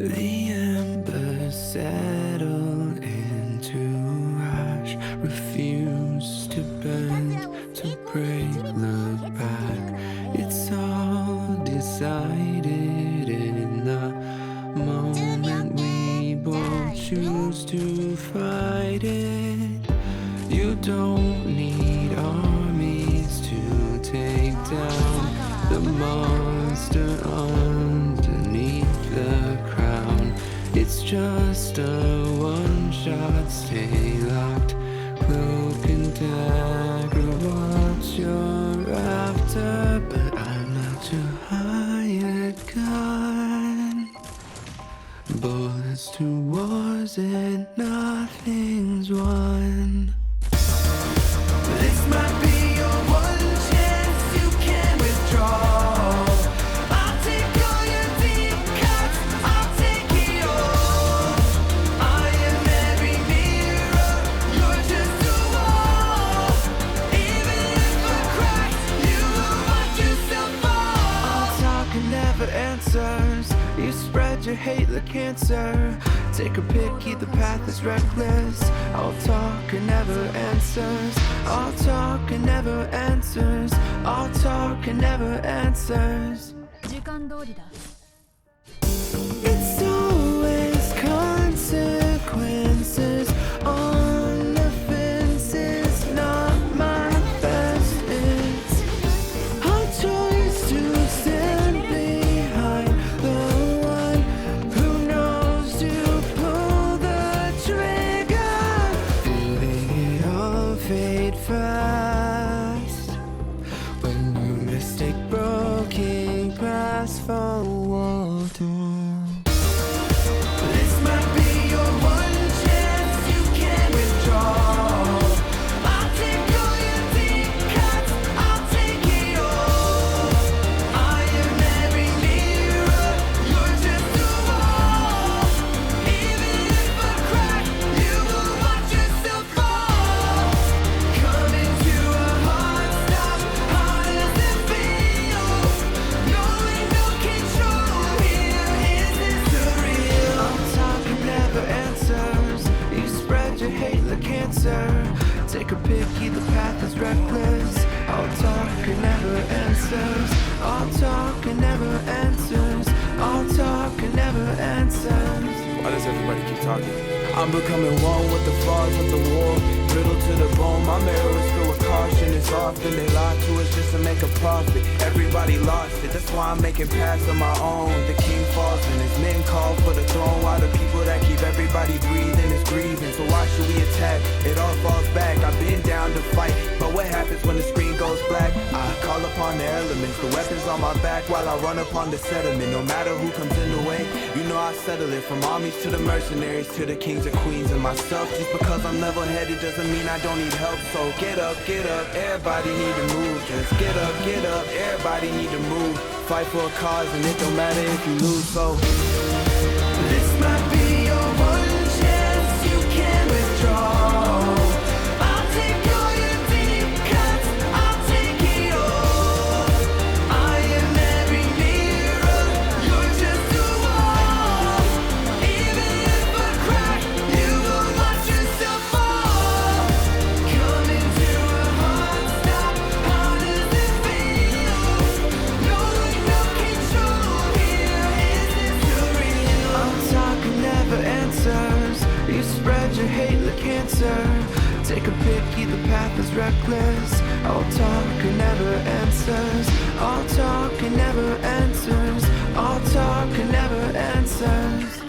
The embers settle into ash, refuse to bend, to break, look back. It's all decided in the moment we both choose to fight it. You don't need armies to take down the monster underneath the crown. It's just a one-shot, stay locked, cloak and dagger, what you're after. But I'm not your hired gun. Bullets to wars and nothing's won. This might be your one chance, you can withdraw. I'll take all your deep cuts, I'll take it all. I am every mirror, you're just a wall. Even if I cry, you will watch yourself fall. All talk and never answers, you spread your hate like cancer. Take a pick, either path is reckless. All talk and never answers. All talk and never answers. All talk and never answers. It's always consequences on the fences, not my best. It's our choice to stand behind the one who knows to pull the trigger. Feeling it all fade fast when you mistake broken glass for water. This might be your one chance, you can withdraw. I'll take all your deep cuts, I'll take it all. I am every mirror, you're just a wall. Even if I cry, you will watch yourself fall. Coming to a hard stop, how does it feel? Knowing no control here, is this surreal? All talk and never answers, you spread your hate like cancer. Take a pick, either path is reckless. All talk and never answers. All talk and never answers. All talk and never answers. Why does everybody keep talking? I'm becoming one with the frauds of the war. Brittle to the bone, my mirror is filled with caution. It's often they lie to us just to make a profit. Everybody lost it, that's why I'm making paths of my own. The king falls and his men call for the throne, while the people that keep everybody breathing is grieving. So why should we attack? It all falls back. I've been down to fight, but what happens when the screen goes black? I call upon the elements, the weapons on my back, while I run upon the settlement. No matter who comes in the way, you know I settle it. From armies to the mercenaries to the kings and queens and myself. Just because I'm level-headed doesn't mean I don't need help. So get up, everybody need to move. Just get up, everybody need to move. Fight for a cause and it don't matter if you lose. So This might be your one chance, you can withdraw. I'll take all your deep cuts, I'll take it all. I am every mirror, you're just a wall. Even if I cry, you will watch yourself fall. Coming to a hard stop, how does it feel? Knowing no control here, is this surreal? All talk and never answers, you spread your hate like cancer. Take a pick, either path is reckless. All talk and never answers. All talk and never answers. All talk and never answers.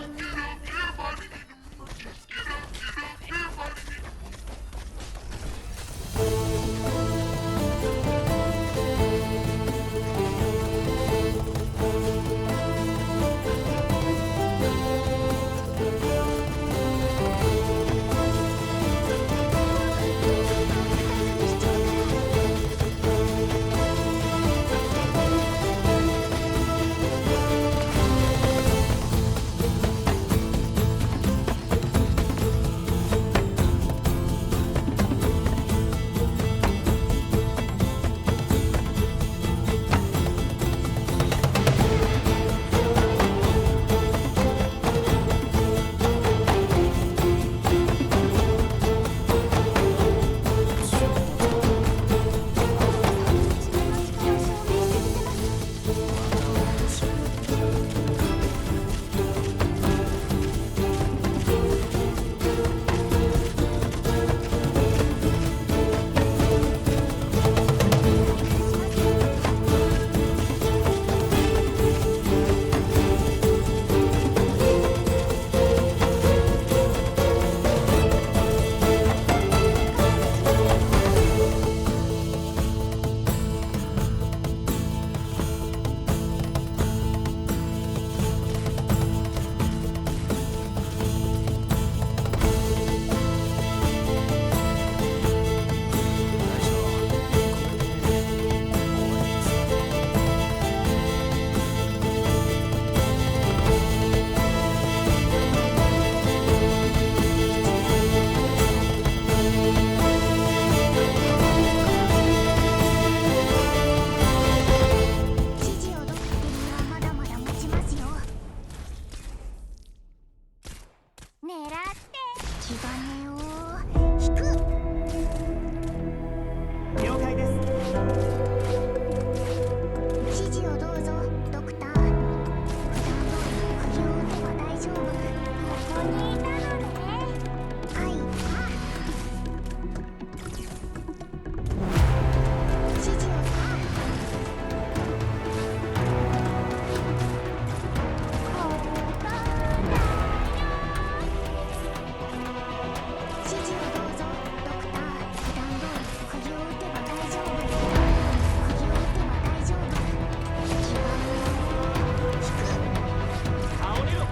狙って気金を引く。了解です。指示をどうぞドクター。普段通り釘を打てば大丈夫。ここにいたのね。はい。指示をさ。指示をどうぞドクター。普段通り釘を打てば大丈夫。釘を打てば大丈夫。気が引く。倒れろ。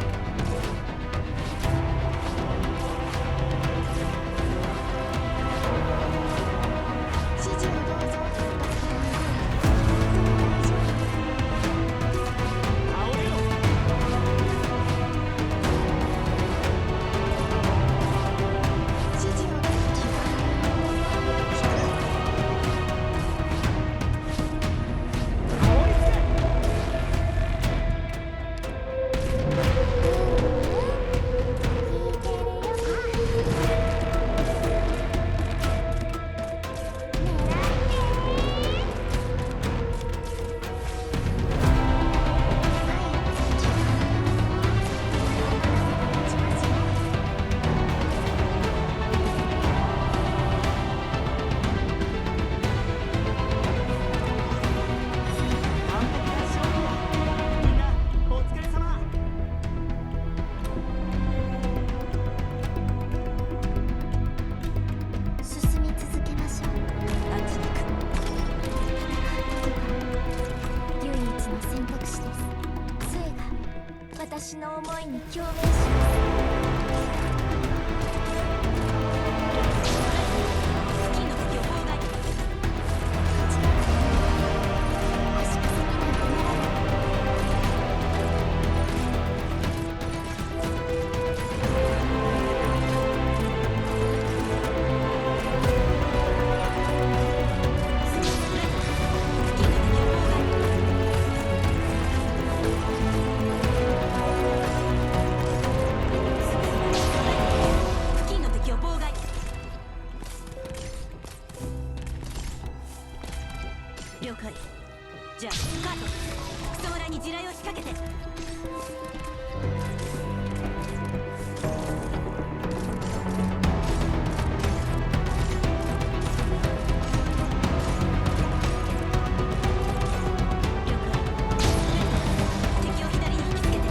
指示をどうぞドクター。大丈夫。倒れろ。指示をどうぞ気が引く。効率で。完璧な勝負だ。みんなお疲れ様。進み続けましょう。あっちに行く。唯一の選択肢です。杖が私の思いに共鳴します。金の敵を妨害。足かせになんてならない。金の敵を妨害。了解。じゃあカート、クソ村に地雷を仕掛けて。了解。敵を左に引きつけて。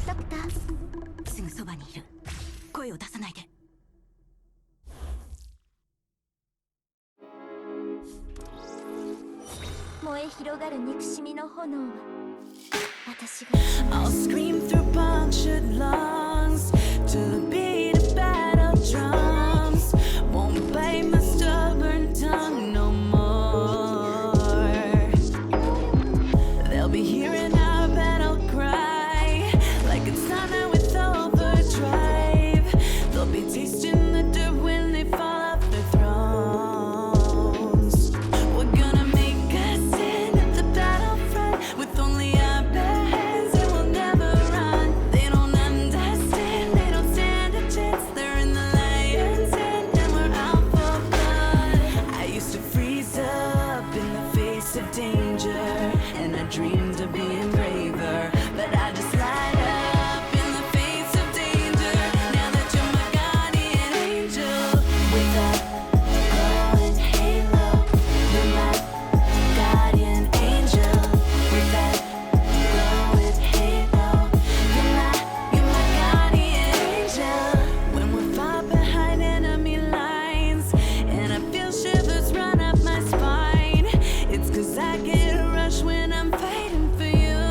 ドクター、すぐそばにいる。声を出さないで。燃え広がる憎しみの炎は私が I'll scream through punctured lungs to the beat of battle drums. Won't bite my stubborn tongue no more. They'll be hearing our battle cry like it's thunder with overdrive. They'll be tasting the dirt when they fall off their thrones. We're gonna make a stand at the battlefront with only our bare hands and we'll never run. They don't understand, they don't stand a chance. They're in the lion's den and we're out for blood. I used to freeze up in the face of danger, and I dreamed of being braver, but I just light up in the face of danger. Now that you're my guardian angel, with that glowing halo, you're my guardian angel. With that glowing halo, you're my guardian angel. When we're far behind enemy lines, and I feel shivers run up my spine, it's 'cause I get a rush when I'm fighting for you.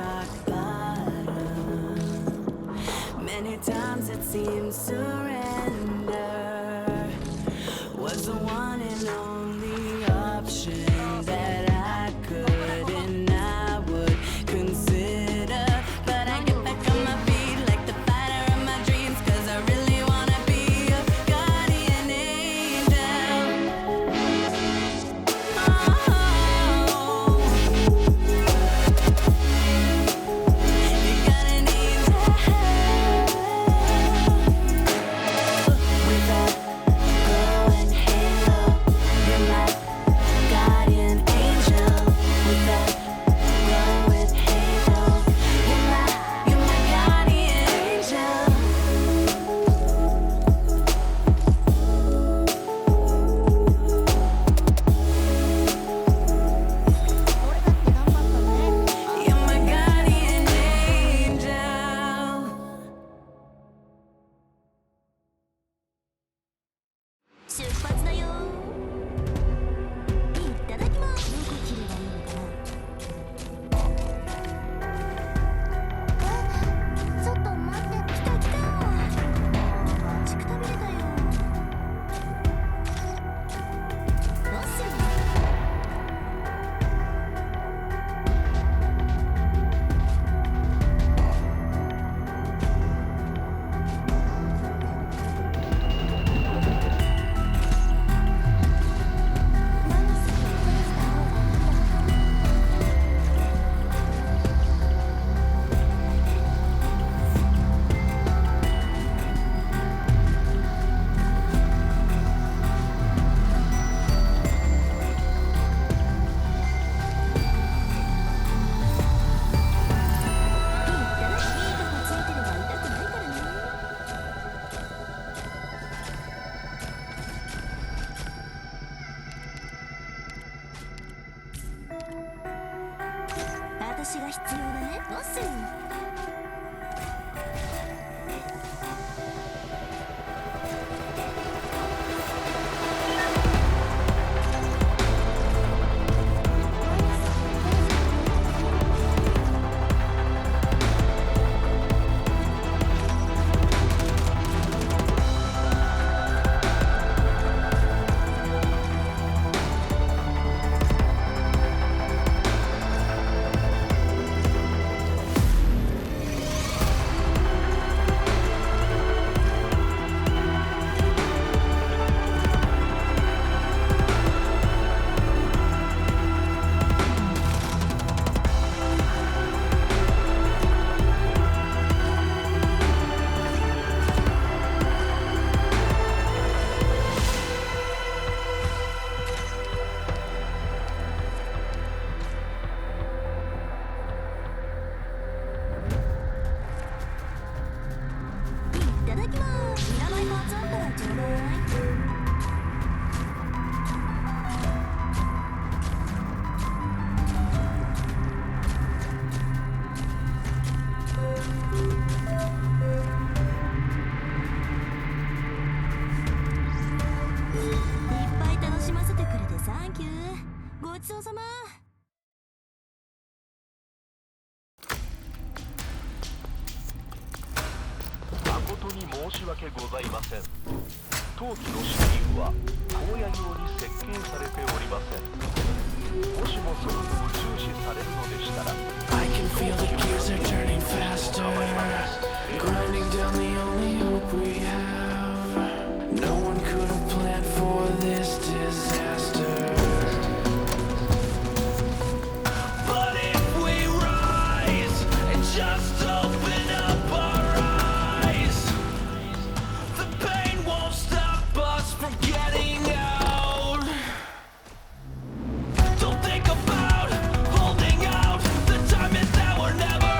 rock bottom. Many times it seemed surrender was the one and only option that I could and I would consider. But I get back on my feet like the fighter of my dreams, 'cause I really wanna be a guardian angel. Oh, you got an angel with that glowing halo. You're my guardian angel with that glowing halo. You're my guardian angel. 俺だって頑張ったね。 You're my guardian angel. 出発だよ。いただきます。どこ切ればいいのかな。ちょっと待って。来た来た。待ちくたびれたよ。どうするの。何するの。した方がいいんだ。いいとこついてれば痛くないからね。私が必要だね。どうするの。いただきます。いらないパーツあったらちょうだい。いっぱい楽しませてくれてサンキュー。ごちそうさま。誠に申し訳ございません。当機のシリーフは荒野用に設計されておりません。もしもそれを注視されるのでしたら、 I can feel the gears are turning faster, grinding down the only hope we have. No one could have planned for this disaster. But if we rise and just open up our eyes, the pain won't stop us from getting out. Don't think about holding out. The time is now or never.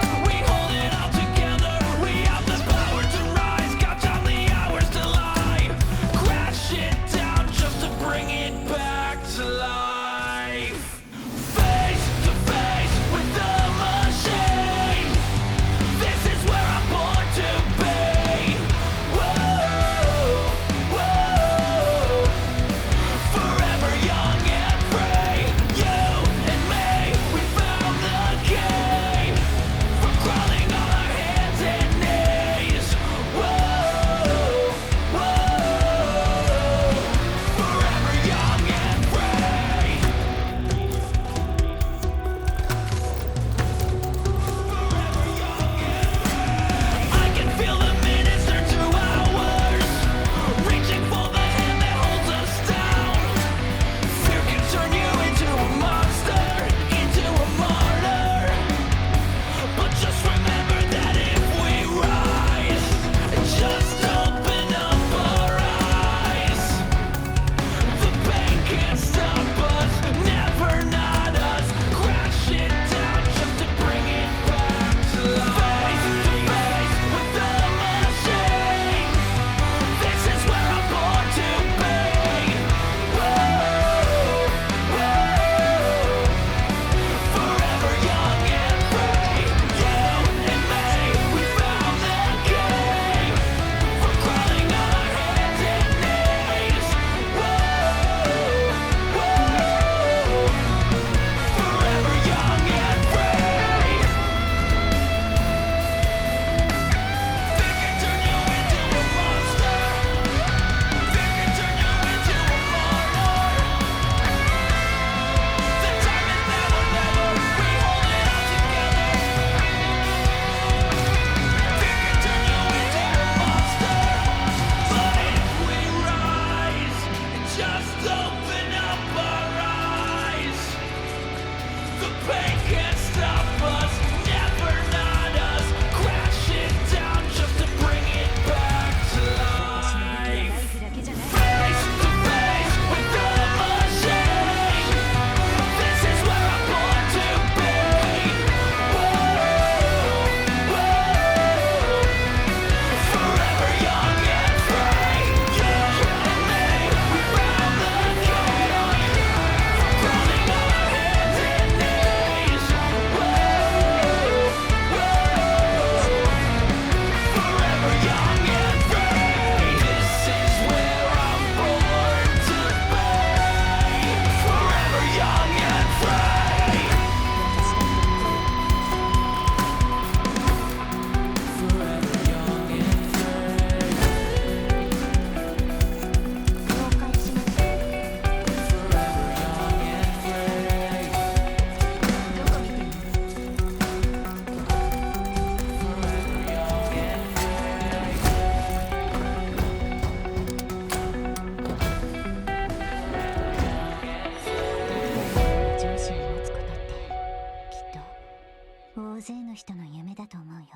夢だと思うよ。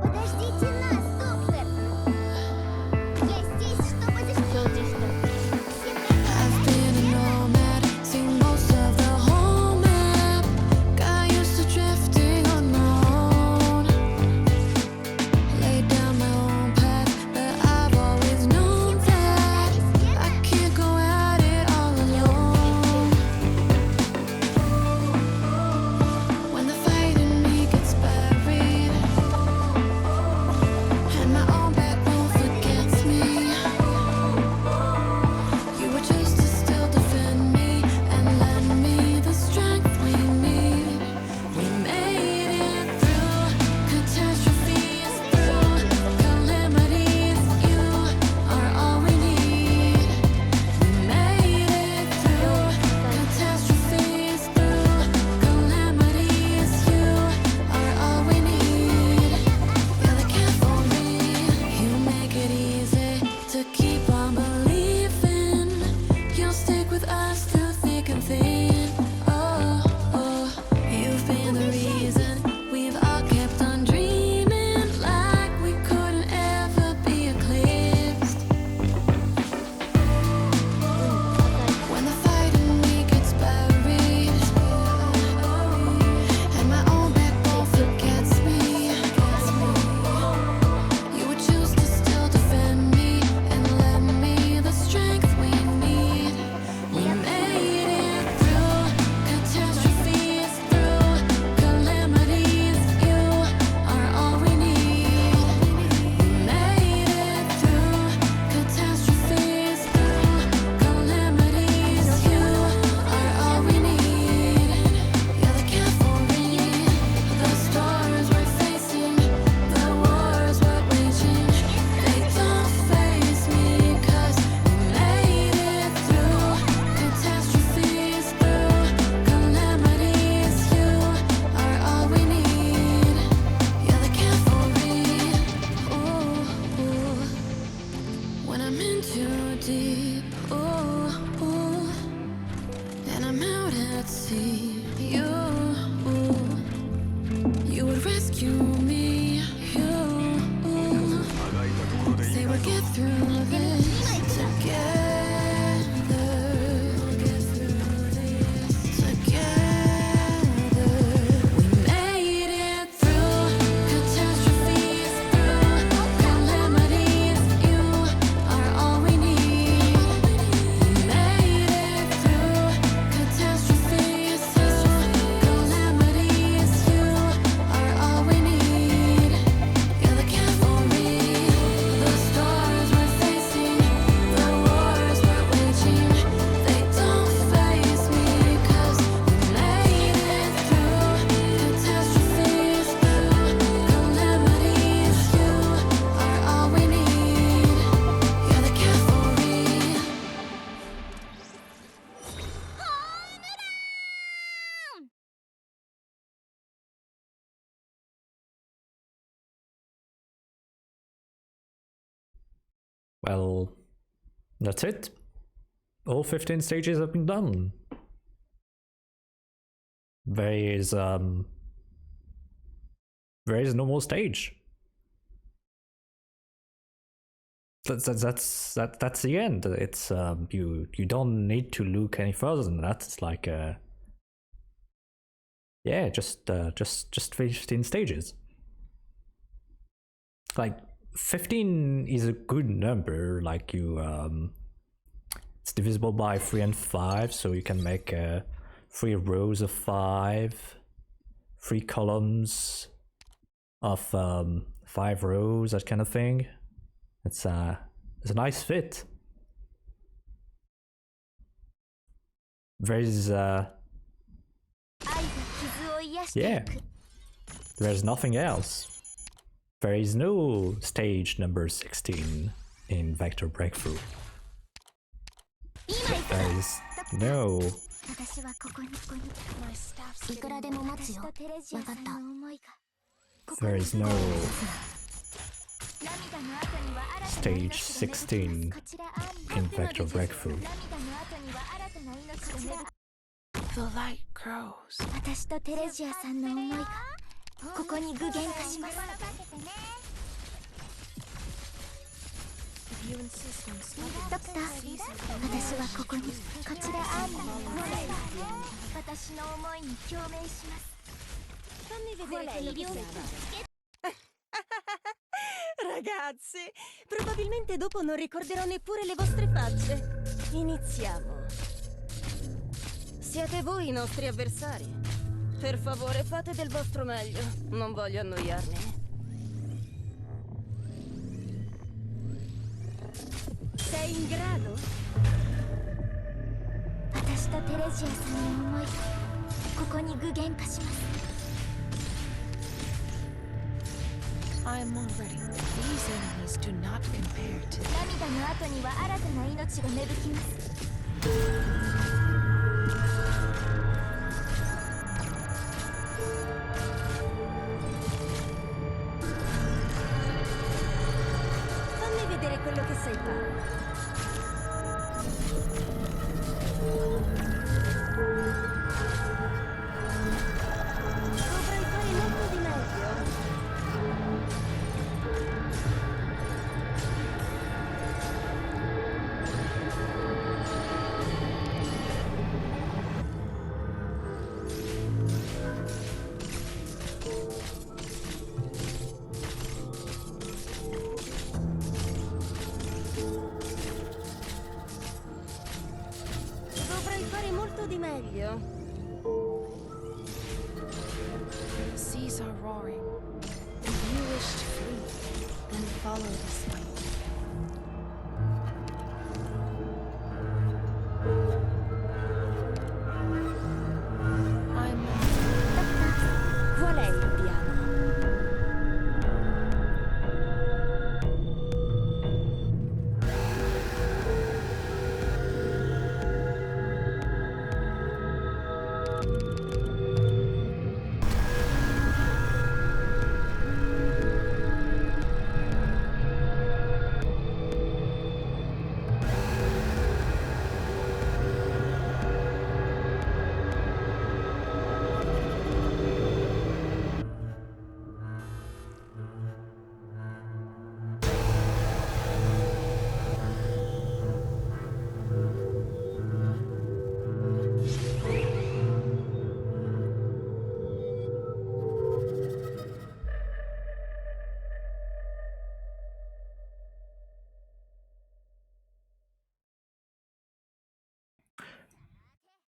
Подождите нас, доктор! Я здесь, чтобы защитить. I've been a nomad, seen most of the whole map. Got used to drifting on my own. Laid down my own path, but I've always known that I can't go at it all alone. When the fight in me gets buried, and my own backbone forgets me, you were just to still defend me and lend me the strength we need. We made it through catastrophes, through calamities. You are all we need. We made it through catastrophes, through calamities. You are all we need. You're the cavalry. You make it easy to keep on believing. You'll stick with us through thick and thin. Oh, oh, you've been the reason we've all kept on dreaming, like we couldn't ever be eclipsed. When the fight in me gets buried, and my own backbone forgets me, you would choose to still defend me and lend me the strength we need. We made it through catastrophes, through calamities. You are all we need. We made it through catastrophes, through calamities. You are all we need. You're the cavalry. The storms we're facing, the wars we're waging, they don't faze me, 'cause we made it through catastrophes, through calamities. You are all we need. You're the cavalry. Ooh, ooh. When I'm in too deep, ooh, ooh, and I'm out at sea, you would rescue me. You say we'll get through this together. Together. We made it through catastrophes, through calamities. You are all we need. We made it through catastrophes, through calamities. You are all we need. You're the cavalry. The storms we're facing, the wars we're waging, they don't faze me, 'cause we made it through catastrophes, through calamities. You are all we need. You're the cavalry. Well, that's it. All 15 stages have been done. There is no more stage. That's the end. It's you don't need to look any further than that. It's like yeah, just 15 stages. Like 15 is a good number. Like you it's divisible by 3 and 5, so you can make 3 rows of 5, 3 columns of 5 rows, that kind of thing. It's a nice fit. There's yeah, there's nothing else. There is no stage number 16 in Vector Breakthrough. There is no. 私はここにいくらでも待つよ。わかった。There is no. Stage 16 in Vector Breakthrough. The light grows. 私とテレジアさんの思いがここに具現化します If you insist on ドクター、私はここにこちらアーニーの私の思いに共鳴します Ragazzi, probabilmente dopo non ricorderò neppure le vostre facce. Iniziamo. Siete voi i nostri avversari. Per favore, fate del vostro meglio. Non voglio annoiarmi. Sei in grado? 私とテレジアさんの思いがここに具現化します I'm already. These enemies do not compare to. 涙の後には新たな命が芽吹きます Fammi vedere quello che sai fare. Dovrai fare molto di meglio. Dovrai fare molto di meglio. The seas are roaring. If you wish to flee, then follow this way. I'm. Qual è il piano?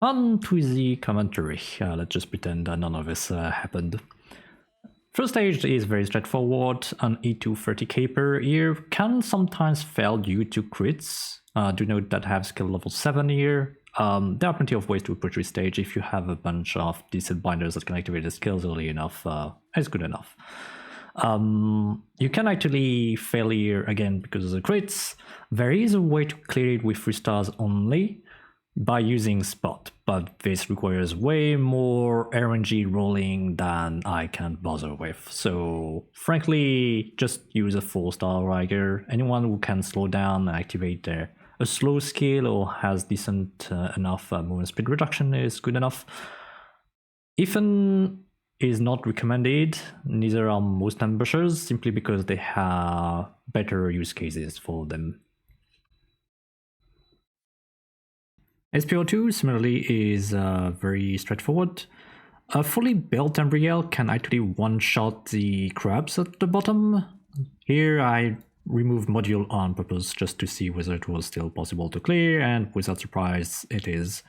On to the commentary. Let's just pretend that none of this happened. First stage is very straightforward. An E230 caper here can sometimes fail due to crits. Do note that I have skill level 7 here. There are plenty of ways to approach this stage. If you have a bunch of decent binders that can activate the skills early enough, it's good enough. You can actually fail here again because of the crits. There is a way to clear it with 3 stars only by using Spot, but this requires way more RNG rolling than I can bother with. So frankly, just use a 4-star Riger. Anyone who can slow down and activate a slow skill or has decent enough movement speed reduction is good enough. Ethan is not recommended, neither are most ambushers, simply because they have better use cases for them. SPO2 similarly is very straightforward. A fully built Embriel can actually one-shot the crabs at the bottom. Here I removed module on purpose just to see whether it was still possible to clear, and without surprise it is.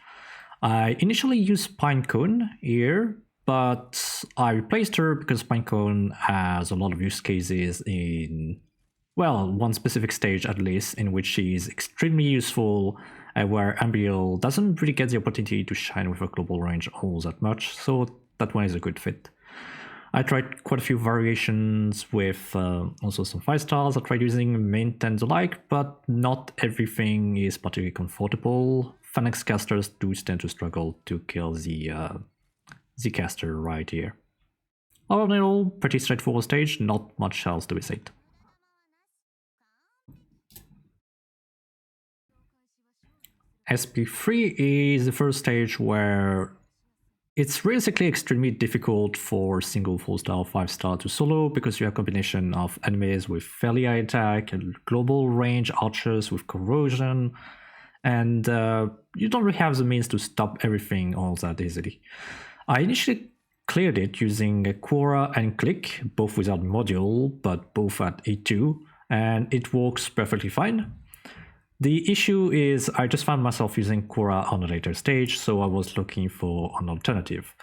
I initially used Pinecone here, but I replaced her because Pinecone has a lot of use cases in, well, one specific stage at least, in which she is extremely useful, where Ambriel doesn't really get the opportunity to shine with a global range all that much, so that one is a good fit. I tried quite a few variations with also some 5 stars. I tried using Mint and the like, but not everything is particularly comfortable. Phalanx casters do tend to struggle to kill the caster right here. All in all, pretty straightforward stage, not much else to be said. SP3 is the first stage where it's realistically extremely difficult for single 4-star or 5-star to solo because you have a combination of enemies with fairly high attack and global range archers with corrosion, and you don't really have the means to stop everything all that easily. I initially cleared it using Quora and Click, both without module, but both at E2, and it works perfectly fine. The issue is I just found myself using Quora on a later stage, so I was looking for an alternative.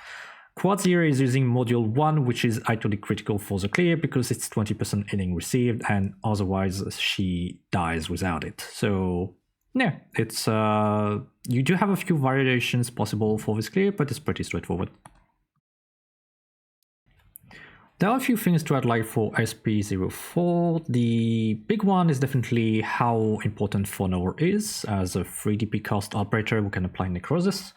Quad's here is using module 1, which is actually critical for the clear because it's 20% healing received, and otherwise she dies without it. So yeah, it's you do have a few variations possible for this clear, but it's pretty straightforward. There are a few things to highlight for SP04. The big one is definitely how important Fonor is as a 3 DP cost operator who can apply Necrosis.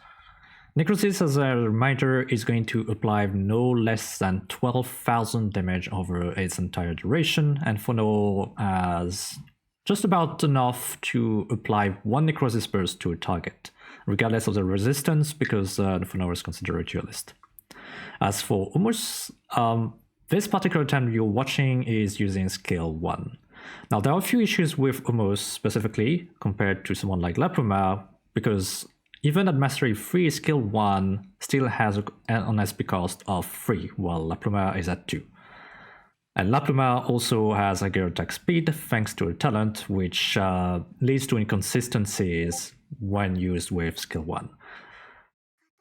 Necrosis, as a reminder, is going to apply no less than 12,000 damage over its entire duration, and Fonor has just about enough to apply 1 Necrosis burst to a target, regardless of the resistance, because the Fonor is considered a duelist. As for Humus, this particular time you're watching is using skill 1. Now there are a few issues with Humus specifically compared to someone like Lapluma, because even at Mastery 3, skill 1 still has an SP cost of 3, while Lapluma is at 2. And Lapluma also has a higher attack speed thanks to a talent, which leads to inconsistencies when used with skill 1.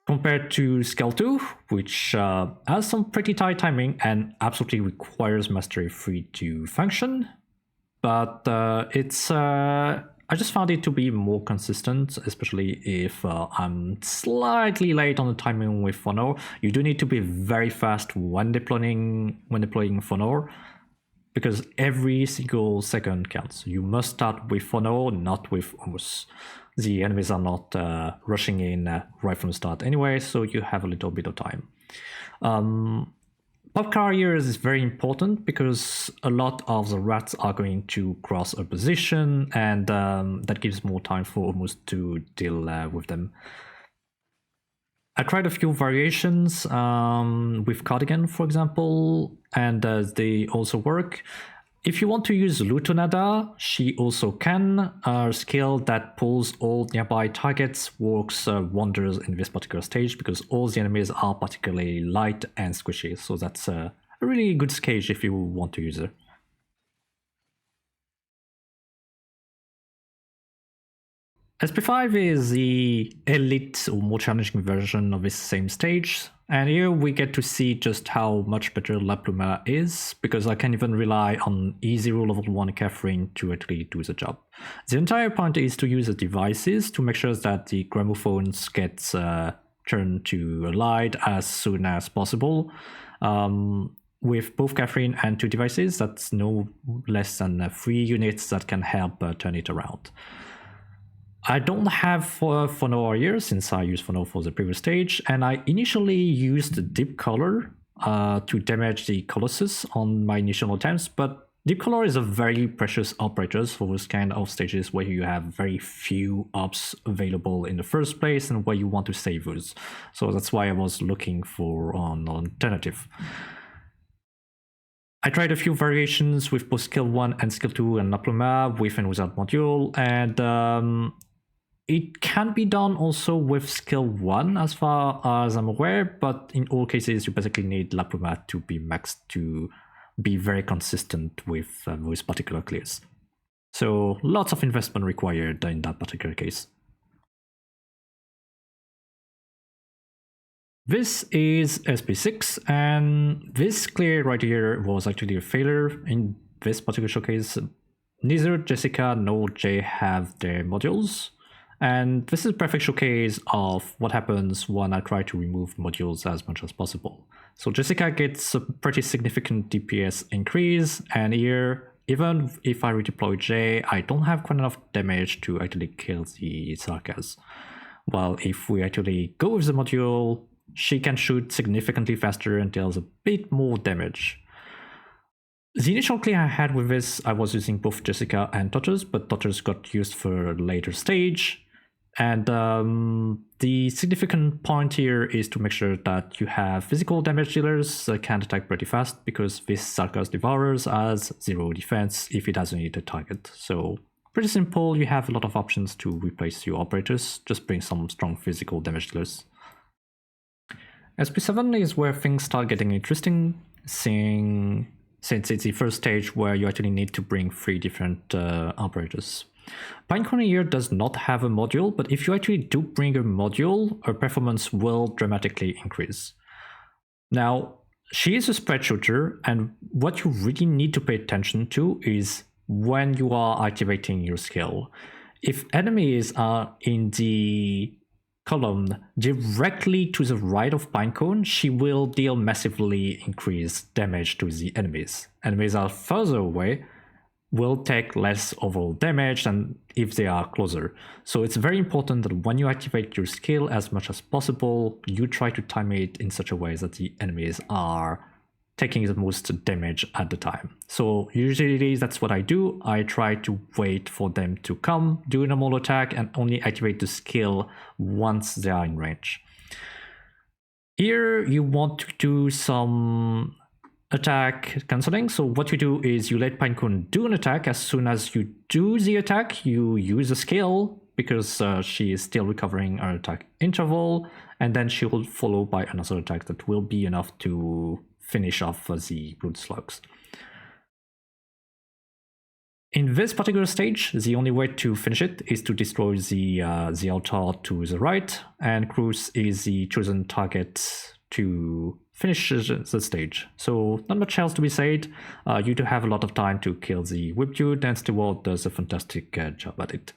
Compared to skill 2, which has some pretty tight timing and absolutely requires Mastery 3 to function, but I just found it to be more consistent, especially if I'm slightly late on the timing with Fonor. You do need to be very fast when deploying Fonor, because every single second counts. You must start with Fonor, not with Humus. The enemies are not rushing in right from the start anyway, so you have a little bit of time. Pop carriers is very important because a lot of the rats are going to cross a position, and that gives more time for Humus to deal with them. I tried a few variations with Cardigan, for example, and they also work. If you want to use Lutonada, she also can. Her skill that pulls all nearby targets works wonders in this particular stage because all the enemies are particularly light and squishy, so that's a really good stage if you want to use her. SP5 is the elite or more challenging version of this same stage, and here we get to see just how much better Lapluma is, because I can even rely on E0 level 1 Catherine to actually do the job. The entire point is to use the devices to make sure that the gramophones get turned to a light as soon as possible. With both Catherine and 2 devices, that's no less than 3 units that can help turn it around. I don't have Fonor here since I used Fonor for the previous stage, and I initially used Deep Color to damage the Colossus on my initial attempts, but Deep Color is a very precious operator for those kind of stages where you have very few ops available in the first place and where you want to save those. So that's why I was looking for an alternative. I tried a few variations with both skill 1 and skill 2 and Lapluma, with and without module, and it can be done also with skill 1 as far as I'm aware, but in all cases you basically need Lapluma to be maxed to be very consistent with those particular clears. So lots of investment required in that particular case. This is SP6, and this clear right here was actually a failure in this particular showcase. Neither Jessica nor Jay have their modules, and this is a perfect showcase of what happens when I try to remove modules as much as possible. So Jessica gets a pretty significant DPS increase, and here, even if I redeploy Jay, I don't have quite enough damage to actually kill the Sarkas. While if we actually go with the module, she can shoot significantly faster and deals a bit more damage. The initial clear I had with this, I was using both Jessica and Totters, but Totters got used for a later stage. And the significant point here is to make sure that you have physical damage dealers that can attack pretty fast, because this Sarkaz Devourers has 0 defense if it doesn't hit a target. So pretty simple, you have a lot of options to replace your operators, just bring some strong physical damage dealers. SP7 is where things start getting interesting, since it's the first stage where you actually need to bring 3 different operators. Pinecone here does not have a module, but if you actually do bring a module, her performance will dramatically increase. Now, she is a spread shooter, and what you really need to pay attention to is when you are activating your skill. If enemies are in the column directly to the right of Pinecone, she will deal massively increased damage to the enemies. Enemies are further away will take less overall damage than if they are closer. So it's very important that when you activate your skill as much as possible, you try to time it in such a way that the enemies are taking the most damage at the time. So usually that's what I do. I try to wait for them to come, do a normal attack, and only activate the skill once they are in range. Here you want to do some attack cancelling. So what you do is you let Pinecone do an attack. As soon as you do the attack, you use a skill, because she is still recovering her attack interval, and then she will follow by another attack that will be enough to finish off the Blood Slugs. In this particular stage, the only way to finish it is to destroy the altar to the right, and Cruz is the chosen target to finish the stage. So not much else to be said. You do have a lot of time to kill the Whip Dude, and Stewart does a fantastic job at it.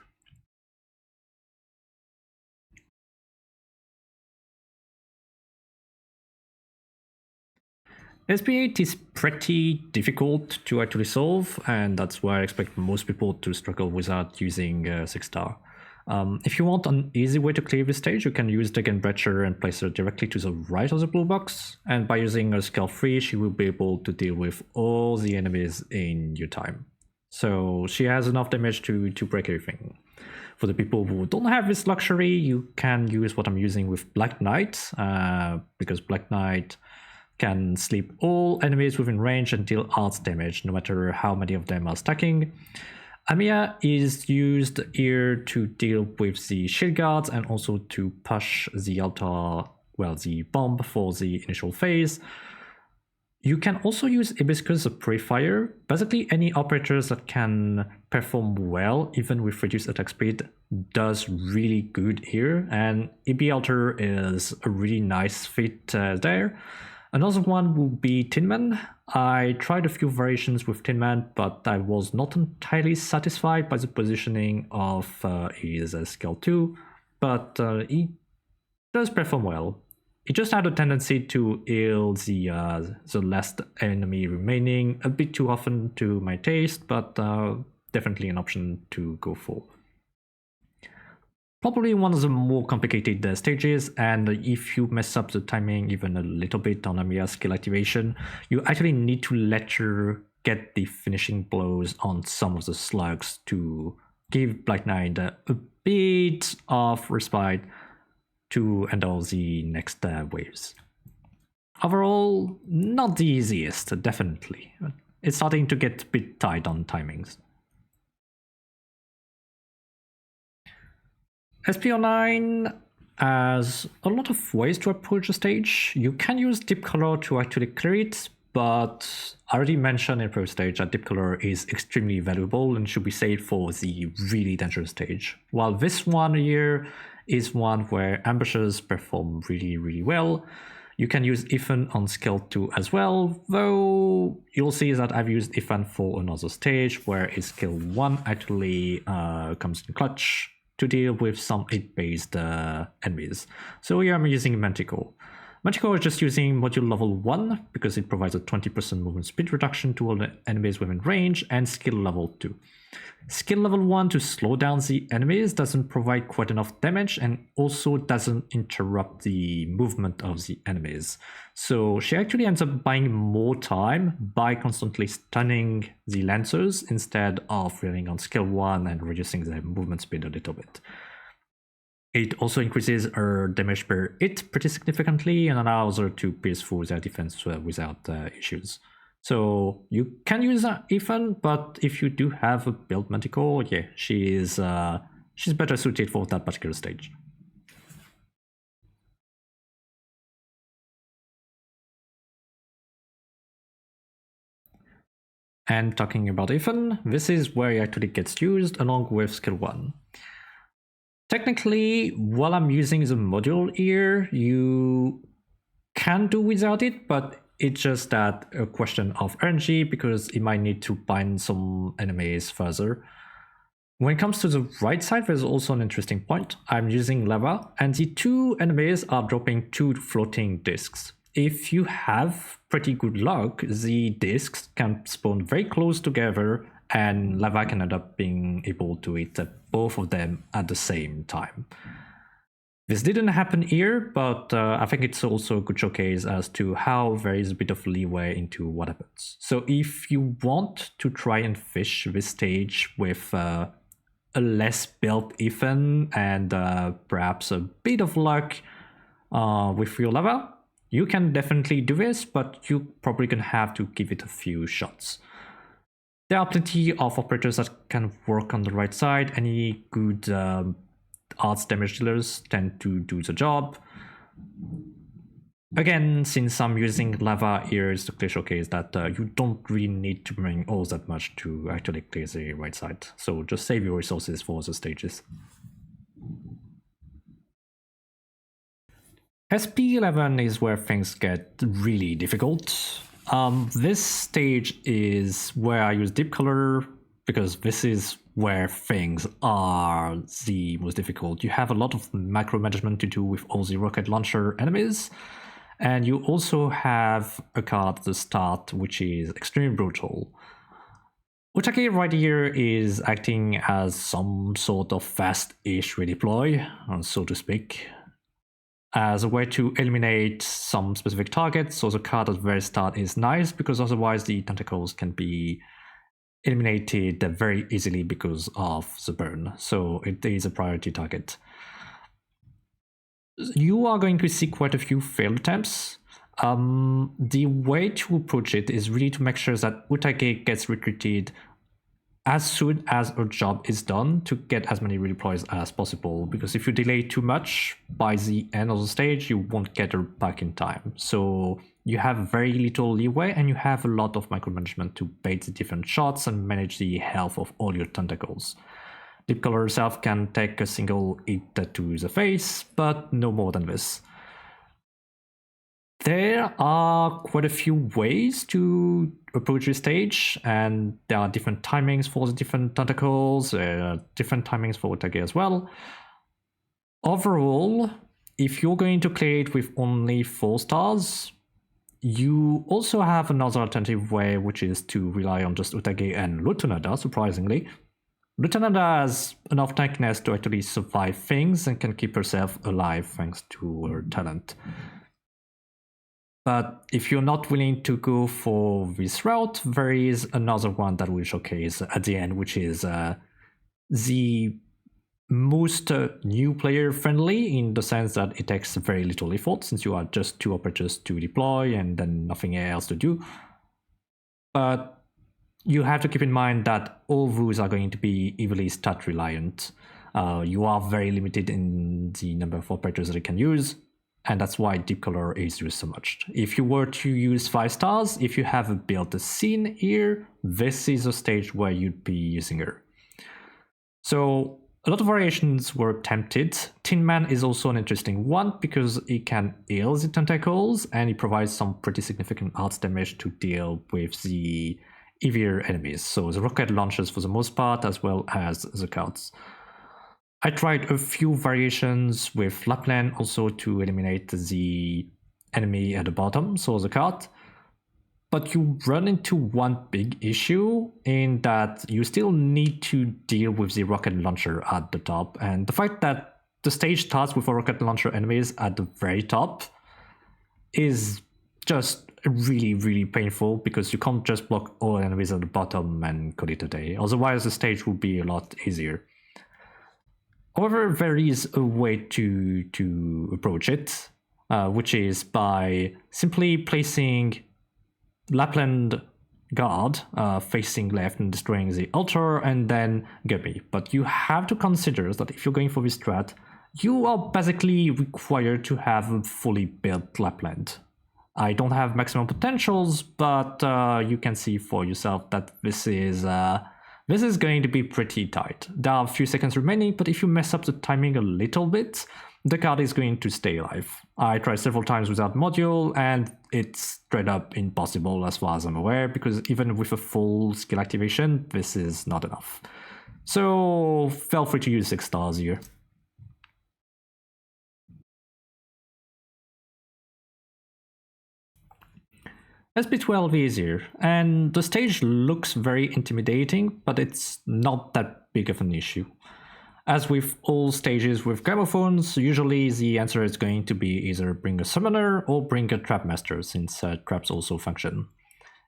SP8 is pretty difficult to actually solve, and that's why I expect most people to struggle without using 6-star. If you want an easy way to clear this stage, you can use Degenbrecher and place her directly to the right of the blue box, and by using her skill 3, she will be able to deal with all the enemies in your time. So she has enough damage to break everything. For the people who don't have this luxury, you can use what I'm using with Black Knight, because Black Knight can sleep all enemies within range and deal arts damage, no matter how many of them are stacking. Amiya is used here to deal with the shield guards and also to push the altar, well, the bomb for the initial phase. You can also use Hibiscus the Purifier. Basically, any operators that can perform well, even with reduced attack speed, does really good here, and Ibi Altar is a really nice fit there. Another one would be Tin Man. I tried a few variations with Tin Man, but I was not entirely satisfied by the positioning of his skill 2, but he does perform well. He just had a tendency to heal the last enemy remaining a bit too often to my taste, but definitely an option to go for. Probably one of the more complicated stages, and if you mess up the timing even a little bit on Amiya's skill activation, you actually need to let her get the finishing blows on some of the slugs to give Black Knight a bit of respite to handle the next waves. Overall, not the easiest, definitely. It's starting to get a bit tight on timings. SP09 has a lot of ways to approach the stage. You can use Deep Color to actually clear it, but I already mentioned in previous stage that Deep Color is extremely valuable and should be saved for the really dangerous stage. While this one here is one where ambushers perform really well. You can use Ethan on skill 2 as well, though you'll see that I've used Ethan for another stage where his skill 1 actually comes in clutch to deal with some 8-based enemies. So here I'm using Manticore. Manticore is just using module level 1 because it provides a 20% movement speed reduction to all the enemies within range, and skill level 2. Skill level 1 to slow down the enemies doesn't provide quite enough damage and also doesn't interrupt the movement of the enemies. So she actually ends up buying more time by constantly stunning the Lancers instead of relying on skill 1 and reducing their movement speed a little bit. It also increases her damage per hit pretty significantly and allows her to pierce through their defense without issues. So you can use Ethan, but if you do have a build Manticore, yeah, she's better suited for that particular stage. And talking about Ethan, this is where he actually gets used along with skill 1. Technically, while I'm using the module here, you can do without it, but it's just that a question of RNG because it might need to bind some enemies further. When it comes to the right side, there's also an interesting point. I'm using lava, and the two enemies are dropping 2 floating discs. If you have pretty good luck, the discs can spawn very close together and lava can end up being able to hit both of them at the same time. This didn't happen here, but I think it's also a good showcase as to how there is a bit of leeway into what happens. So if you want to try and fish this stage with a less built Ethan and perhaps a bit of luck with your lava, you can definitely do this, but you're probably gonna have to give it a few shots. There are plenty of operators that can work on the right side. Any good arts damage dealers tend to do the job. Again, since I'm using lava here, it's a clear showcase that you don't really need to bring all that much to actually clear the right side. So just save your resources for the stages. SP11 is where things get really difficult. This stage is where I use deep color because this is where things are the most difficult. You have a lot of micromanagement to do with all the rocket launcher enemies, and you also have a card at the start which is extremely brutal. Utake right here is acting as some sort of fast-ish redeploy, so to speak, as a way to eliminate some specific targets. So the card at the very start is nice because otherwise the tentacles can be eliminated very easily because of the burn. So it is a priority target. You are going to see quite a few failed attempts. The way to approach it is really to make sure that Utake gets retreated as soon as her job is done to get as many redeploys as possible, because if you delay too much, by the end of the stage you won't get her back in time. So you have very little leeway and you have a lot of micromanagement to bait the different shots and manage the health of all your tentacles. Deep Color herself can take a single hit to the face, but no more than this. There are quite a few ways to approach this stage, and there are different timings for the different tentacles, different timings for Utake as well. Overall, if you're going to clear it with only 4 stars, you also have another alternative way, which is to rely on just Utake and Lutonada, surprisingly. Lutonada has enough tankiness to actually survive things and can keep herself alive thanks to her talent. But if you're not willing to go for this route, there is another one that we'll showcase at the end, which is the most new player friendly, in the sense that it takes very little effort since you are just 2 operators to deploy and then nothing else to do. But you have to keep in mind that all those are going to be heavily stat reliant. You are very limited in the number of operators that you can use, and that's why Deep Color is used so much. If you were to use 5 stars, if you have built a scene here, this is a stage where you'd be using her. So a lot of variations were attempted. Tin Man is also an interesting one because it can heal the tentacles and it provides some pretty significant arts damage to deal with the heavier enemies. So the rocket launchers for the most part, as well as the cards. I tried a few variations with Lapland also to eliminate the enemy at the bottom, so the card. But you run into one big issue in that you still need to deal with the rocket launcher at the top. And the fact that the stage starts with a rocket launcher enemies at the very top is just really, really painful because you can't just block all enemies at the bottom and call it a day. Otherwise the stage would be a lot easier. However, there is a way to approach it, which is by simply placing Lapland guard facing left and destroying the altar, and then gummy. But you have to consider that if you're going for this strat, you are basically required to have a fully built Lapland. I don't have maximum potentials, but you can see for yourself that this is going to be pretty tight. There are a few seconds remaining, but if you mess up the timing a little bit, the card is going to stay alive. I tried several times without module, and it's straight up impossible as far as I'm aware, because even with a full skill activation, this is not enough. So feel free to use 6 stars here. SP12 easier, and the stage looks very intimidating, but it's not that big of an issue. As with all stages with gramophones, usually the answer is going to be either bring a summoner or bring a trap master, since traps also function.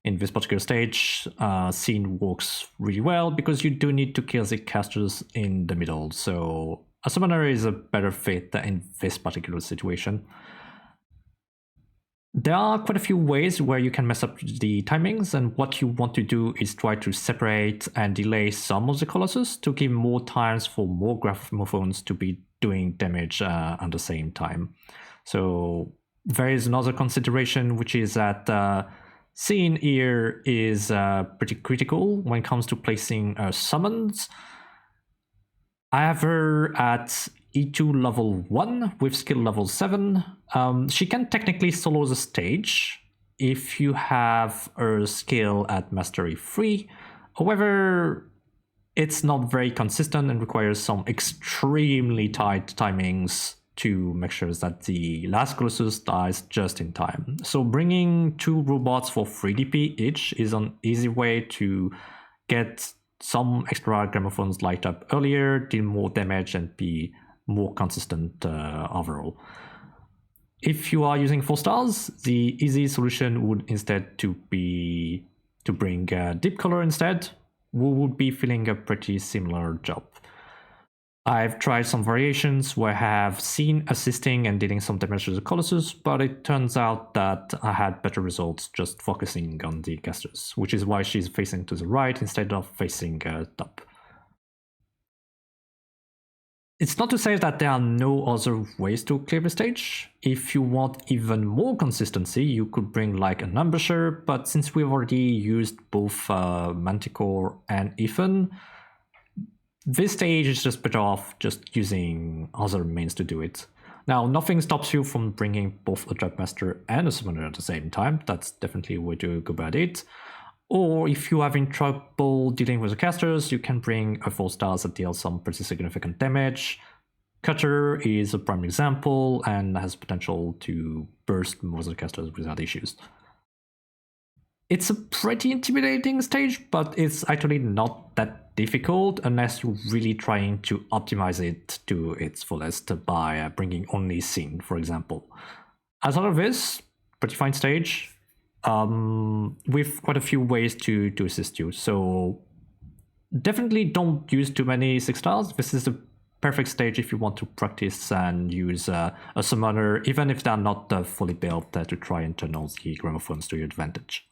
In this particular stage, scene works really well because you do need to kill the casters in the middle, so a summoner is a better fit in this particular situation. There are quite a few ways where you can mess up the timings, and what you want to do is try to separate and delay some of the colossus to give more times for more gramophones to be doing damage at the same time. So there is another consideration, which is that scene here is pretty critical when it comes to placing summons. I have her at E2 level 1 with skill level 7. She can technically solo the stage if you have her skill at mastery 3. However, it's not very consistent and requires some extremely tight timings to make sure that the last Colossus dies just in time. So bringing 2 robots for 3 DP each is an easy way to get some extra gramophones light up earlier, deal more damage, and be more consistent overall. If you are using 4 stars, the easy solution would instead to bring Deep Color instead, who would be filling a pretty similar job. I've tried some variations where I have seen assisting and dealing some damage to the Colossus, but it turns out that I had better results just focusing on the casters, which is why she's facing to the right instead of facing top. It's not to say that there are no other ways to clear the stage. If you want even more consistency, you could bring like an ambusher, but since we've already used both Manticore and Ethan, this stage is just better off just using other means to do it. Now, nothing stops you from bringing both a Trap Master and a Summoner at the same time. That's definitely a way to go about it. Or if you're having trouble dealing with the casters, you can bring a 4 stars that deals some pretty significant damage. Cutter is a prime example and has potential to burst most of the casters without issues. It's a pretty intimidating stage, but it's actually not that difficult unless you're really trying to optimize it to its fullest by bringing only scene, for example. Outside of this, pretty fine stage with quite a few ways to assist you. So definitely don't use too many 6 stars. This is the perfect stage if you want to practice and use a summoner, even if they're not fully built, to try and turn all the gramophones to your advantage.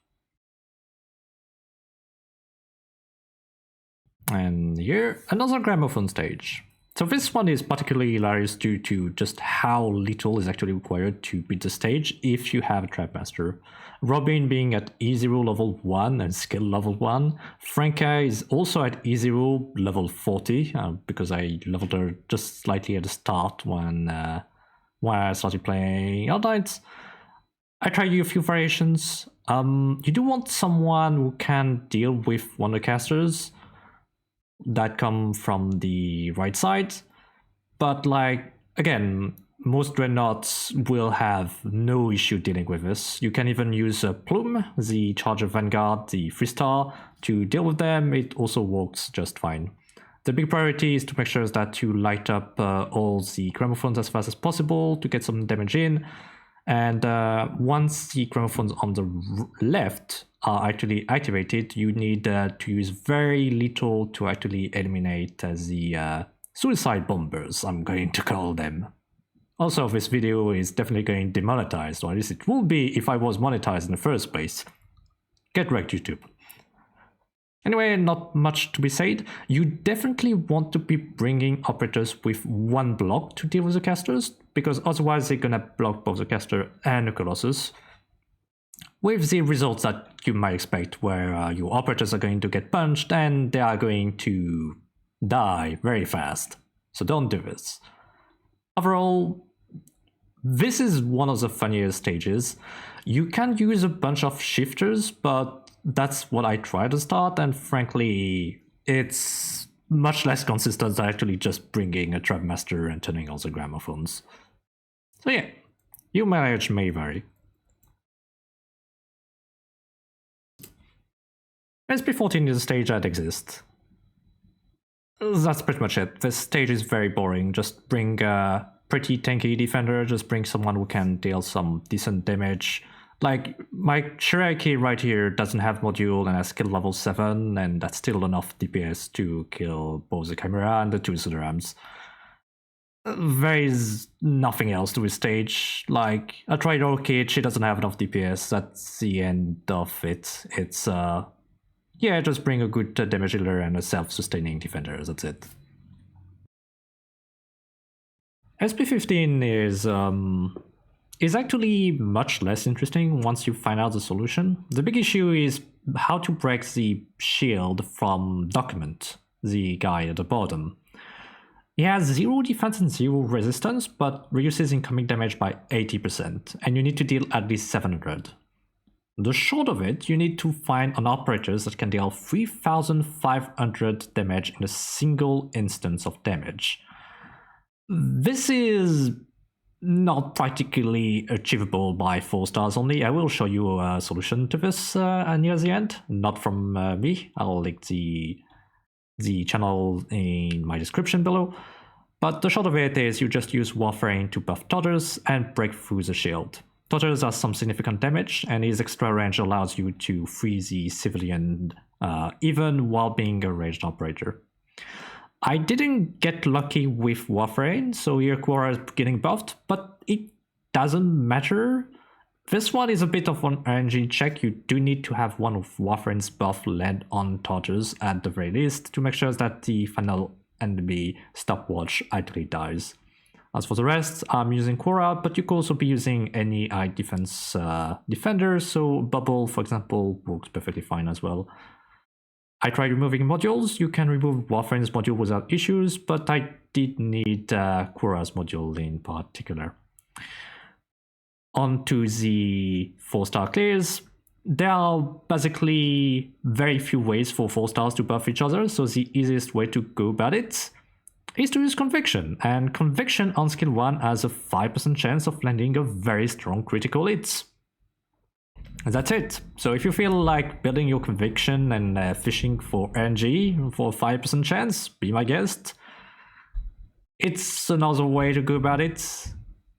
And here, another gramophone stage. So this one is particularly hilarious due to just how little is actually required to beat the stage if you have a Trap Master. Robin being at E0 level 1 and skill level 1. Franca is also at E0 level 40 because I leveled her just slightly at the start when I started playing Arknights. I tried a few variations. You do want someone who can deal with one of the casters that come from the right side, but like again, most dreadnoughts will have no issue dealing with this. You can even use Plume, the Charger Vanguard, the 3-star, to deal with them. It also works just fine. The big priority is to make sure that you light up all the gramophones as fast as possible to get some damage in, and once the gramophones on the left are actually activated, you need to use very little to actually eliminate the suicide bombers, I'm going to call them. Also, this video is definitely getting demonetized, or at least it will be if I was monetized in the first place. Get wrecked, YouTube. Anyway, not much to be said. You definitely want to be bringing operators with one block to deal with the casters, because otherwise they're gonna block both the caster and the Colossus. With the results that you might expect, where your operators are going to get punched and they are going to die very fast. So don't do this. Overall, this is one of the funniest stages. You can use a bunch of shifters, but that's what I tried to start, and frankly, it's much less consistent than actually just bringing a Trap Master and turning on the gramophones. So yeah, your mileage may vary. SP14 is a stage that exists. That's pretty much it. This stage is very boring. Just bring a pretty tanky defender, just bring someone who can deal some decent damage. Like, my Shiraki right here doesn't have module and has skill level 7, and that's still enough DPS to kill both the Chimera and the 2 Sudorams. There is nothing else to this stage. Like, I tried Orchid, she doesn't have enough DPS, that's the end of it. It's, yeah, just bring a good damage dealer and a self-sustaining defender, that's it. SP15 is actually much less interesting once you find out the solution. The big issue is how to break the shield from Document, the guy at the bottom. He has 0 defense and 0 resistance, but reduces incoming damage by 80%, and you need to deal at least 700. The short of it, you need to find an operator that can deal 3500 damage in a single instance of damage. This is not practically achievable by 4 stars only. I will show you a solution to this near the end, not from me. I'll link the channel in my description below. But the short of it is you just use Warframe to buff Totters and break through the shield. Totters does some significant damage, and his extra range allows you to free the civilian even while being a ranged operator. I didn't get lucky with Warframe, so here Quora is getting buffed, but it doesn't matter. This one is a bit of an RNG check. You do need to have one of Warframe's buff land on Totters at the very least to make sure that the final enemy stopwatch actually dies. As for the rest, I'm using Quora, but you could also be using any high defense defender, so Bubble, for example, works perfectly fine as well. I tried removing modules. You can remove Warframe's module without issues, but I did need Quora's module in particular. On to the 4-star clears. There are basically very few ways for 4 stars to buff each other, so the easiest way to go about it is to use Conviction, and Conviction on skill 1 has a 5% chance of landing a very strong critical hit. And that's it. So if you feel like building your Conviction and fishing for RNG for a 5% chance, be my guest. It's another way to go about it.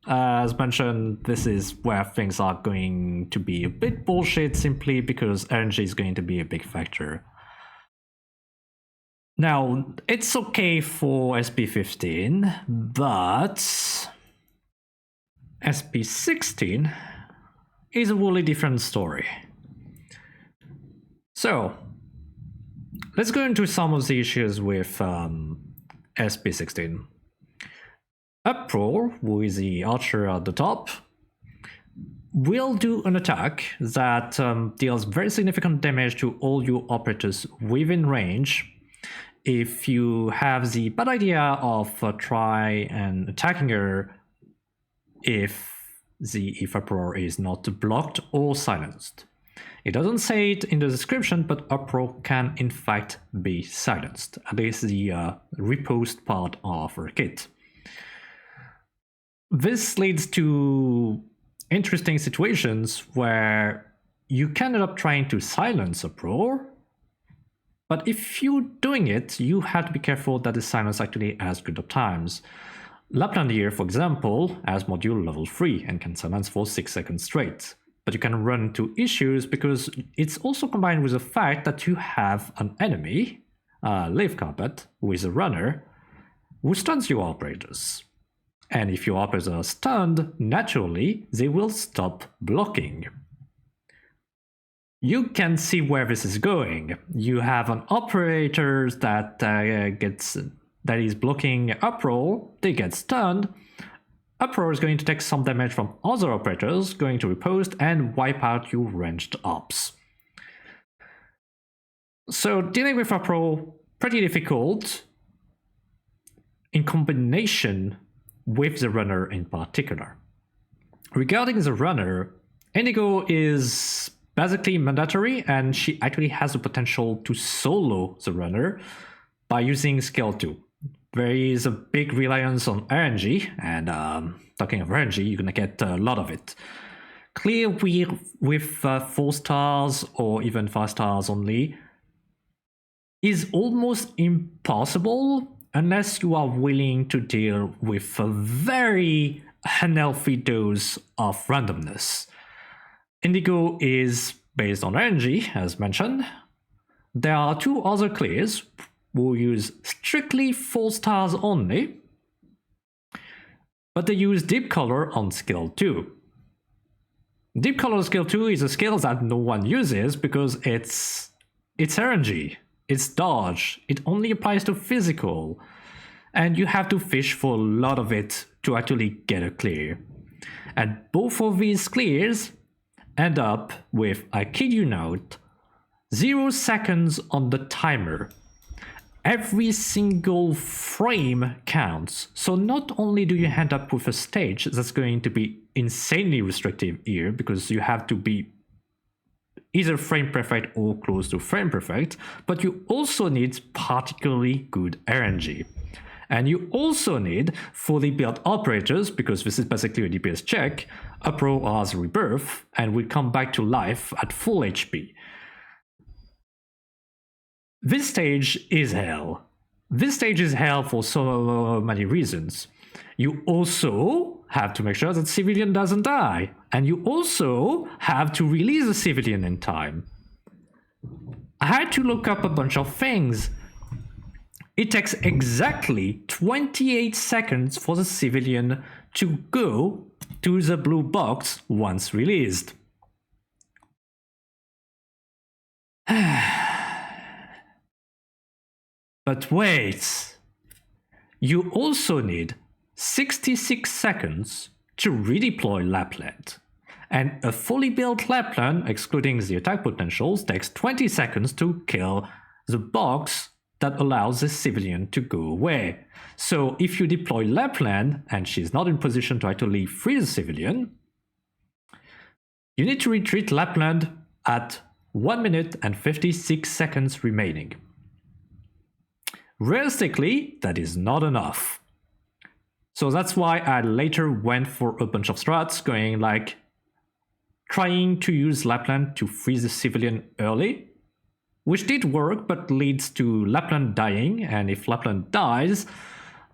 As mentioned, this is where things are going to be a bit bullshit simply because RNG is going to be a big factor. Now, it's okay for SP15, but SP16 is a wholly different story. So, let's go into some of the issues with SP16. Uproar, who is the archer at the top, will do an attack that deals very significant damage to all your operators within range. If you have the bad idea of try and attacking her if Uproar is not blocked or silenced. It doesn't say it in the description, but Uproar can in fact be silenced. At least the repost part of her kit. This leads to interesting situations where you can end up trying to silence Uproar, but if you're doing it, you have to be careful that the silence actually has good uptimes. Lapland here, for example, has module level 3 and can silence for 6 seconds straight. But you can run into issues because it's also combined with the fact that you have an enemy, Leaf Carpet, who is a runner, who stuns your operators. And if your operators are stunned, naturally, they will stop blocking. You can see where this is going. You have an operator that is blocking uproll, they get stunned. Uproar is going to take some damage from other operators, going to riposte and wipe out your ranged ops. So dealing with uproar, pretty difficult in combination with the runner in particular. Regarding the runner, Indigo is basically mandatory, and she actually has the potential to solo the runner by using skill 2. There is a big reliance on RNG, and talking of RNG, you're gonna get a lot of it. Clear with 4 stars or even 5 stars only is almost impossible unless you are willing to deal with a very unhealthy dose of randomness. Indigo is based on RNG, as mentioned. There are 2 other clears who use strictly 4 stars only, but they use Deep Color on skill 2. Deep Color skill 2 is a skill that no one uses because it's RNG. It's dodge, it only applies to physical, and you have to fish for a lot of it to actually get a clear. And both of these clears end up with, I kid you not, 0 seconds on the timer. Every single frame counts, so not only do you end up with a stage that's going to be insanely restrictive here, because you have to be either frame perfect or close to frame perfect, but you also need particularly good RNG. And you also need fully built operators, because this is basically a DPS check, uproar as rebirth, and will come back to life at full HP. This stage is hell. This stage is hell for so many reasons. You also have to make sure that civilian doesn't die, and you also have to release a civilian in time. I had to look up a bunch of things. It takes exactly 28 seconds for the civilian to go to the blue box once released. But wait, you also need 66 seconds to redeploy Lapland. And a fully built Lapland, excluding the attack potentials, takes 20 seconds to kill the box that allows the civilian to go away. So if you deploy Lapland and she's not in position to actually free the civilian, you need to retreat Lapland at 1 minute and 56 seconds remaining. Realistically, that is not enough. So that's why I later went for a bunch of strats, going like trying to use Lapland to freeze the civilian early, which did work but leads to Lapland dying, and if Lapland dies,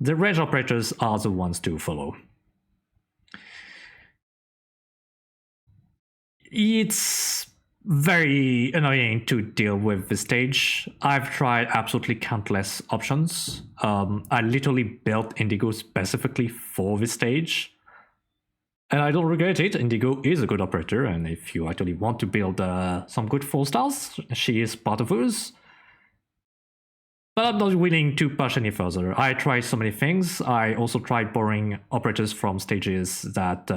the range operators are the ones to follow. It's very annoying to deal with this stage. I've tried absolutely countless options. I literally built Indigo specifically for this stage, and I don't regret it. Indigo is a good operator, and if you actually want to build some good 4 stars, she is part of those. But I'm not willing to push any further. I tried so many things. I also tried borrowing operators from stages that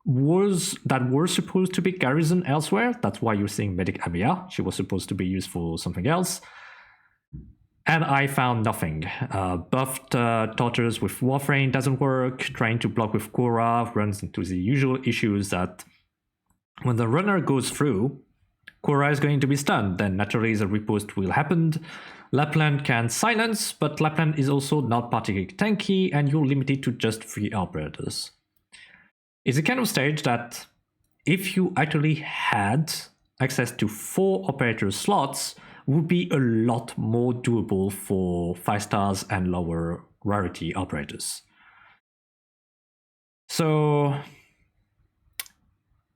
were supposed to be garrison elsewhere. That's why you're seeing Medic Amiya. She was supposed to be used for something else. And I found nothing. Buffed Tortures with Warframe doesn't work. Trying to block with Korra runs into the usual issues that when the runner goes through, Korra is going to be stunned, then naturally the riposte will happen. Lapland can silence, but Lapland is also not particularly tanky, and you're limited to just 3 operators. It's a kind of stage that if you actually had access to 4 operator slots, would be a lot more doable for 5 stars and lower rarity operators. So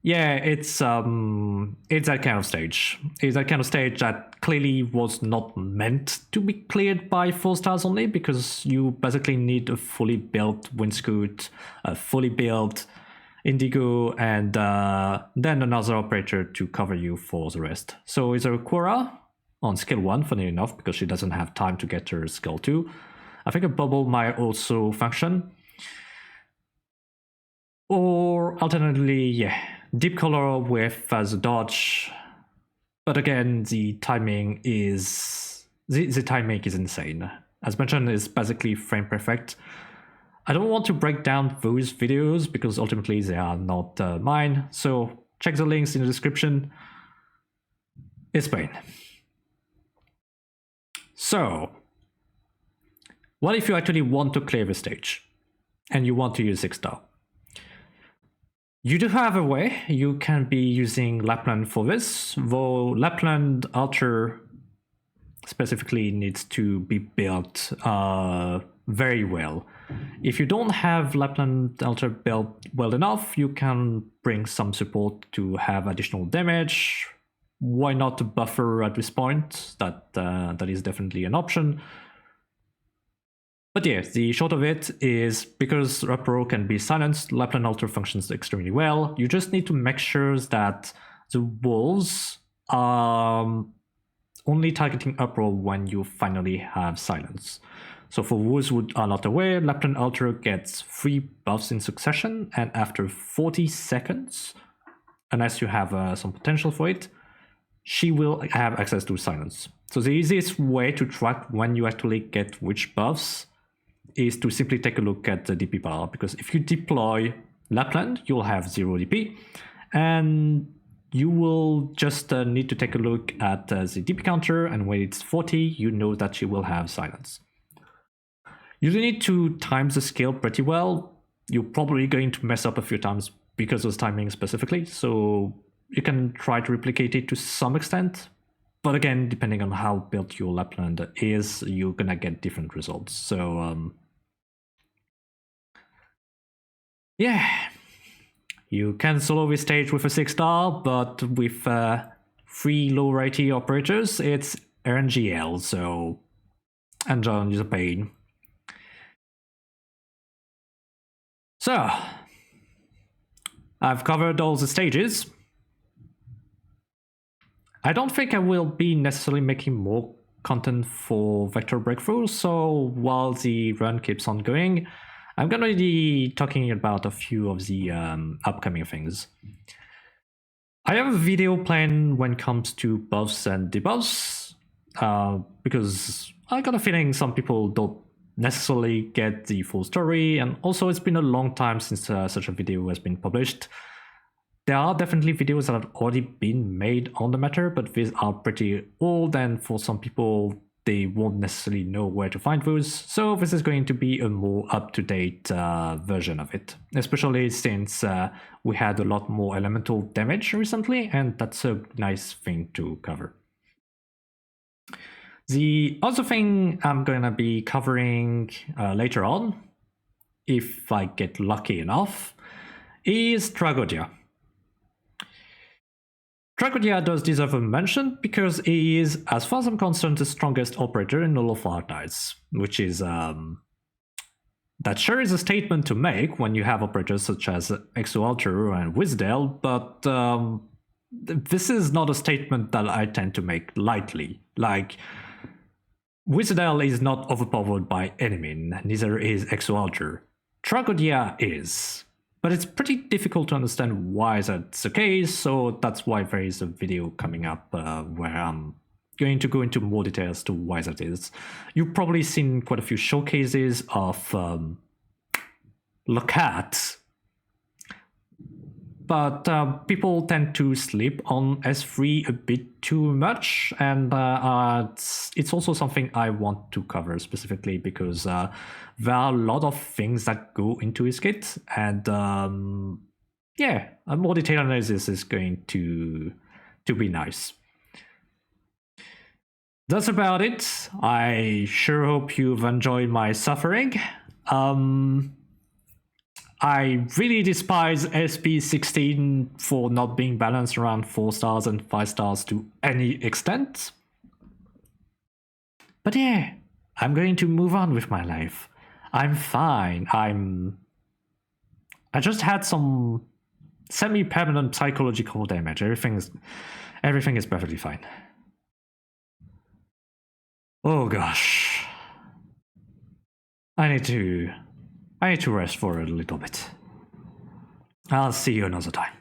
Yeah, it's that kind of stage. It's that kind of stage that clearly was not meant to be cleared by 4 stars only, because you basically need a fully built Windscoot, a fully built Indigo, and then another operator to cover you for the rest. So it's a Quora on skill 1, funny enough, because she doesn't have time to get her skill 2. I think a bubble might also function. Or alternatively, yeah, deep color with the dodge. But again, the timing is insane. As mentioned, it's basically frame perfect. I don't want to break down those videos because ultimately they are not mine. So check the links in the description. It's pain. So, what if you actually want to clear the stage and you want to use 6 star? You do have a way. You can be using Lapland for this, though Lapland Altar specifically needs to be built very well. If you don't have Lapland Altar built well enough, you can bring some support to have additional damage. Why not a buffer at this point? That is definitely an option. But yeah, the short of it is, because Uproar can be silenced, Lapland Altar functions extremely well. You just need to make sure that the walls are only targeting Uproar when you finally have silence. So for those who are not aware, Lapland Altar gets 3 buffs in succession, and after 40 seconds, unless you have some potential for it, she will have access to silence. So the easiest way to track when you actually get which buffs is to simply take a look at the DP bar, because if you deploy Lapland, you'll have 0 DP, and you will just need to take a look at the DP counter, and when it's 40, you know that she will have silence. You do need to time the skill pretty well. You're probably going to mess up a few times because of timing specifically, so you can try to replicate it to some extent. But again, depending on how built your Lapland is, you're gonna get different results. So yeah, you can solo this stage with a 6 star, but with 3 low rating operators, it's RNGL, so Anjon is a pain. So, I've covered all the stages. I don't think I will be necessarily making more content for Vector Breakthrough, so while the run keeps on going, I'm going to be talking about a few of the upcoming things. I have a video plan when it comes to buffs and debuffs, because I got a feeling some people don't necessarily get the full story, and also it's been a long time since such a video has been published. There are definitely videos that have already been made on the matter, but these are pretty old, and for some people they won't necessarily know where to find those, so this is going to be a more up-to-date version of it, especially since we had a lot more elemental damage recently, and that's a nice thing to cover. The other thing I'm going to be covering later on, if I get lucky enough, is Tragodia. Tragodia does deserve a mention because he is, as far as I'm concerned, the strongest operator in all of Arknights, which is that sure is a statement to make when you have operators such as Exoalter and Wisdale, but this is not a statement that I tend to make lightly. Like, Wisdale is not overpowered by any means, neither is Exoalter. Tragodia is. But it's pretty difficult to understand why that's the case, so that's why there is a video coming up where I'm going to go into more details to why that is. You've probably seen quite a few showcases of Locat, but people tend to sleep on S3 a bit too much, and it's also something I want to cover specifically because there are a lot of things that go into his kit, and yeah, a more detailed analysis is going to be nice. That's about it. I sure hope you've enjoyed my suffering. I really despise SP16 for not being balanced around 4 stars and 5 stars to any extent. But yeah, I'm going to move on with my life. I'm fine. I just had some semi-permanent psychological damage. Everything is perfectly fine. Oh gosh. I need to rest for a little bit. I'll see you another time.